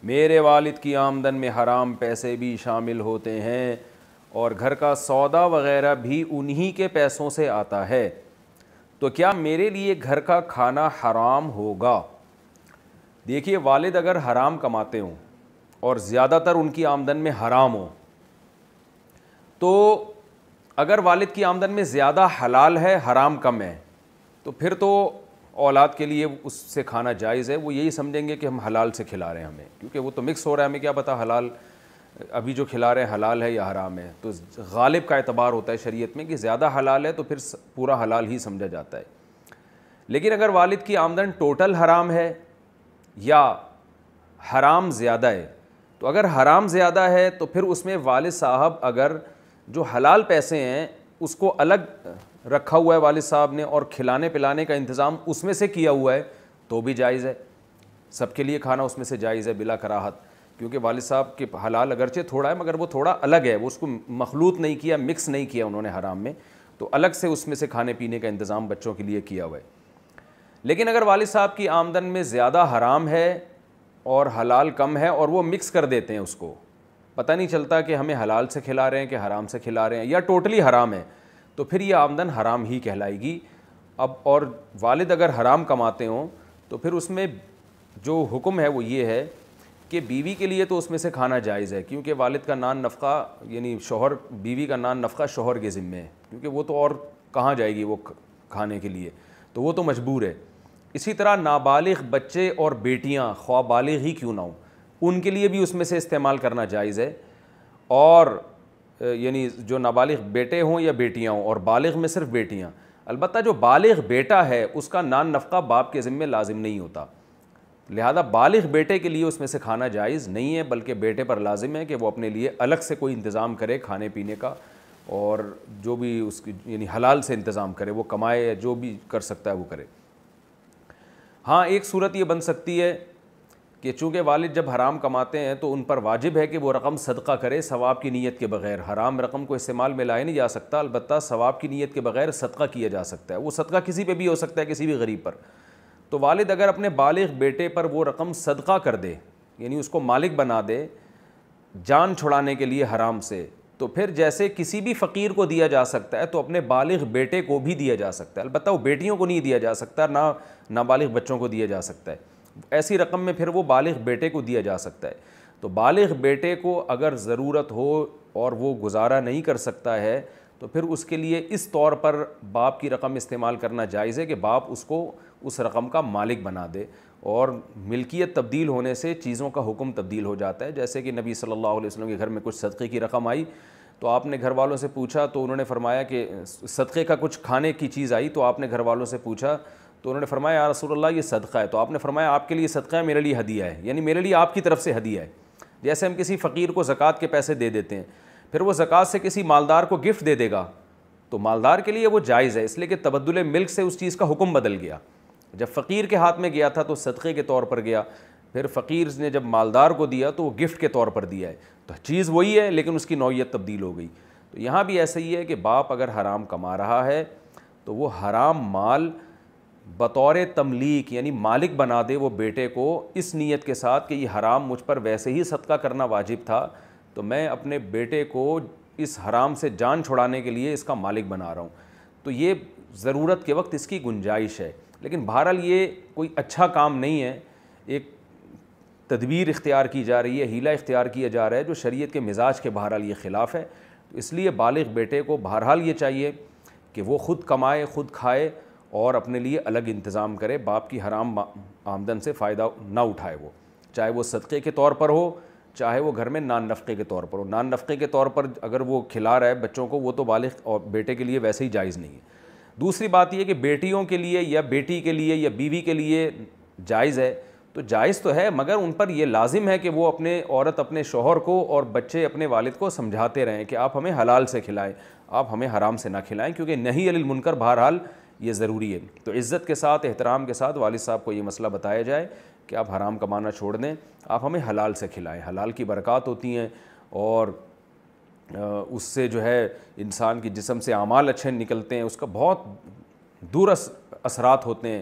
میرے والد کی آمدن میں حرام پیسے بھی شامل ہوتے ہیں اور گھر کا سودا وغیرہ بھی انہی کے پیسوں سے آتا ہے، تو کیا میرے لیے گھر کا کھانا حرام ہوگا؟ دیکھیے، والد اگر حرام کماتے ہوں اور زیادہ تر ان کی آمدن میں حرام ہو، تو اگر والد کی آمدن میں زیادہ حلال ہے، حرام کم ہے، تو پھر تو اولاد کے لیے اس سے کھانا جائز ہے۔ وہ یہی سمجھیں گے کہ ہم حلال سے کھلا رہے ہیں ہمیں، کیونکہ وہ تو مکس ہو رہا ہے، ہمیں کیا پتہ حلال ابھی جو کھلا رہے ہیں حلال ہے یا حرام ہے۔ تو غالب کا اعتبار ہوتا ہے شریعت میں کہ زیادہ حلال ہے تو پھر پورا حلال ہی سمجھا جاتا ہے۔ لیکن اگر والد کی آمدن ٹوٹل حرام ہے یا حرام زیادہ ہے، تو اگر حرام زیادہ ہے تو پھر اس میں والد صاحب اگر جو حلال پیسے ہیں اس کو الگ رکھا ہوا ہے والد صاحب نے اور کھلانے پلانے کا انتظام اس میں سے کیا ہوا ہے تو بھی جائز ہے، سب کے لیے کھانا اس میں سے جائز ہے بلا کراہت، کیونکہ والد صاحب کے حلال اگرچہ تھوڑا ہے مگر وہ تھوڑا الگ ہے، وہ اس کو مخلوط نہیں کیا، مکس نہیں کیا انہوں نے حرام میں، تو الگ سے اس میں سے کھانے پینے کا انتظام بچوں کے لیے کیا ہوا ہے۔ لیکن اگر والد صاحب کی آمدن میں زیادہ حرام ہے اور حلال کم ہے اور وہ مکس کر دیتے ہیں، اس کو پتہ نہیں چلتا کہ ہمیں حلال سے کھلا رہے ہیں کہ حرام سے کھلا رہے ہیں یا ٹوٹلی حرام ہے، تو پھر یہ آمدن حرام ہی کہلائے گی۔ اب اور والد اگر حرام کماتے ہوں تو پھر اس میں جو حکم ہے وہ یہ ہے کہ بیوی کے لیے تو اس میں سے کھانا جائز ہے، کیونکہ والد کا نان نفقہ یعنی شوہر، بیوی کا نان نفقہ شوہر کے ذمے ہے، کیونکہ وہ تو اور کہاں جائے گی وہ کھانے کے لیے، تو وہ تو مجبور ہے۔ اسی طرح نابالغ بچے اور بیٹیاں خواہ بالغ ہی کیوں نہ ہوں، ان کے لیے بھی اس میں سے استعمال کرنا جائز ہے، اور یعنی جو نابالغ بیٹے ہوں یا بیٹیاں ہوں، اور بالغ میں صرف بیٹیاں، البتہ جو بالغ بیٹا ہے اس کا نان نفقہ باپ کے ذمے لازم نہیں ہوتا، لہذا بالغ بیٹے کے لیے اس میں سے کھانا جائز نہیں ہے، بلکہ بیٹے پر لازم ہے کہ وہ اپنے لیے الگ سے کوئی انتظام کرے کھانے پینے کا، اور جو بھی اس کی یعنی حلال سے انتظام کرے، وہ کمائے یا جو بھی کر سکتا ہے وہ کرے۔ ہاں، ایک صورت یہ بن سکتی ہے کہ چونکہ والد جب حرام کماتے ہیں تو ان پر واجب ہے کہ وہ رقم صدقہ کرے ثواب کی نیت کے بغیر، حرام رقم کو استعمال میں لائے نہیں جا سکتا، البتہ ثواب کی نیت کے بغیر صدقہ کیا جا سکتا ہے، وہ صدقہ کسی پہ بھی ہو سکتا ہے، کسی بھی غریب پر۔ تو والد اگر اپنے بالغ بیٹے پر وہ رقم صدقہ کر دے، یعنی اس کو مالک بنا دے جان چھڑانے کے لیے حرام سے، تو پھر جیسے کسی بھی فقیر کو دیا جا سکتا ہے تو اپنے بالغ بیٹے کو بھی دیا جا سکتا ہے، البتہ وہ بیٹیوں کو نہیں دیا جا سکتا، نہ نابالغ بچوں کو دیا جا سکتا ہے، ایسی رقم میں پھر وہ بالغ بیٹے کو دیا جا سکتا ہے۔ تو بالغ بیٹے کو اگر ضرورت ہو اور وہ گزارا نہیں کر سکتا ہے تو پھر اس کے لیے اس طور پر باپ کی رقم استعمال کرنا جائز ہے کہ باپ اس کو اس رقم کا مالک بنا دے، اور ملکیت تبدیل ہونے سے چیزوں کا حکم تبدیل ہو جاتا ہے۔ جیسے کہ نبی صلی اللہ علیہ وسلم کے گھر میں کچھ صدقے کی رقم آئی تو آپ نے گھر والوں سے پوچھا تو انہوں نے فرمایا کہ صدقے کا کچھ کھانے کی چیز آئی تو آپ نے گھر والوں سے پوچھا تو انہوں نے فرمایا یا رسول اللہ یہ صدقہ ہے، تو آپ نے فرمایا آپ کے لیے صدقہ ہے، میرے لیے ہدیہ ہے، یعنی میرے لیے آپ کی طرف سے ہدیہ ہے۔ جیسے ہم کسی فقیر کو زکوٰۃ کے پیسے دے دیتے ہیں، پھر وہ زکوٰۃ سے کسی مالدار کو گفٹ دے دے گا تو مالدار کے لیے وہ جائز ہے، اس لیے کہ تبدل ملک سے اس چیز کا حکم بدل گیا۔ جب فقیر کے ہاتھ میں گیا تھا تو صدقے کے طور پر گیا، پھر فقیر نے جب مالدار کو دیا تو وہ گفٹ کے طور پر دیا ہے، تو چیز وہی ہے لیکن اس کی نوعیت تبدیل ہو گئی۔ تو یہاں بھی ایسا ہی ہے کہ باپ اگر حرام کما رہا ہے تو وہ حرام مال بطور تملیک یعنی مالک بنا دے وہ بیٹے کو، اس نیت کے ساتھ کہ یہ حرام مجھ پر ویسے ہی صدقہ کرنا واجب تھا تو میں اپنے بیٹے کو اس حرام سے جان چھڑانے کے لیے اس کا مالک بنا رہا ہوں، تو یہ ضرورت کے وقت اس کی گنجائش ہے۔ لیکن بہرحال یہ کوئی اچھا کام نہیں ہے، ایک تدبیر اختیار کی جا رہی ہے، ہیلہ اختیار کیا جا رہا ہے جو شریعت کے مزاج کے بہرحال یہ خلاف ہے۔ تو اس لیے بالغ بیٹے کو بہرحال یہ چاہیے کہ وہ خود کمائے، خود کھائے اور اپنے لیے الگ انتظام کرے، باپ کی حرام آمدن سے فائدہ نہ اٹھائے، وہ چاہے وہ صدقے کے طور پر ہو چاہے وہ گھر میں نان نفقے کے طور پر ہو۔ نان نفقے کے طور پر اگر وہ کھلا رہا ہے بچوں کو وہ تو بالغ اور بیٹے کے لیے ویسے ہی جائز نہیں ہے۔ دوسری بات یہ کہ بیٹیوں کے لیے یا بیٹی کے لیے یا بیوی کے لیے جائز ہے، تو جائز تو ہے مگر ان پر یہ لازم ہے کہ وہ اپنے عورت اپنے شوہر کو اور بچے اپنے والد کو سمجھاتے رہیں کہ آپ ہمیں حلال سے کھلائیں، آپ ہمیں حرام سے نہ کھلائیں، کیونکہ نہی عن المنکر بہرحال یہ ضروری ہے۔ تو عزت کے ساتھ احترام کے ساتھ والد صاحب کو یہ مسئلہ بتایا جائے کہ آپ حرام کمانا چھوڑ دیں، آپ ہمیں حلال سے کھلائیں، حلال کی برکات ہوتی ہیں اور اس سے جو ہے انسان کی جسم سے اعمال اچھے نکلتے ہیں، اس کا بہت دور اثرات ہوتے ہیں۔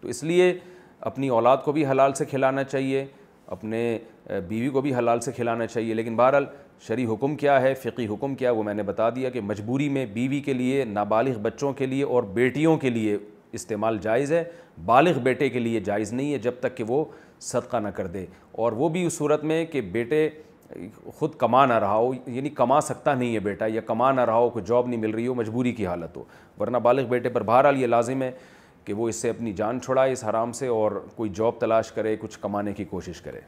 تو اس لیے اپنی اولاد کو بھی حلال سے کھلانا چاہیے، اپنے بیوی کو بھی حلال سے کھلانا چاہیے. لیکن بہرحال شرعی حکم کیا ہے, فقہی حکم کیا ہے, وہ میں نے بتا دیا کہ مجبوری میں بیوی کے لیے, نابالغ بچوں کے لیے اور بیٹیوں کے لیے استعمال جائز ہے, بالغ بیٹے کے لیے جائز نہیں ہے جب تک کہ وہ صدقہ نہ کر دے, اور وہ بھی اس صورت میں کہ بیٹے خود کما نہ رہا ہو, یعنی کما سکتا نہیں ہے بیٹا, یا کما نہ رہا ہو, کوئی جاب نہیں مل رہی ہو, مجبوری کی حالت ہو. ورنہ بالغ بیٹے پر بہرحال یہ لازم ہے کہ وہ اس سے اپنی جان چھڑائے اس حرام سے, اور کوئی جاب تلاش کرے, کچھ کمانے کی کوشش کرے.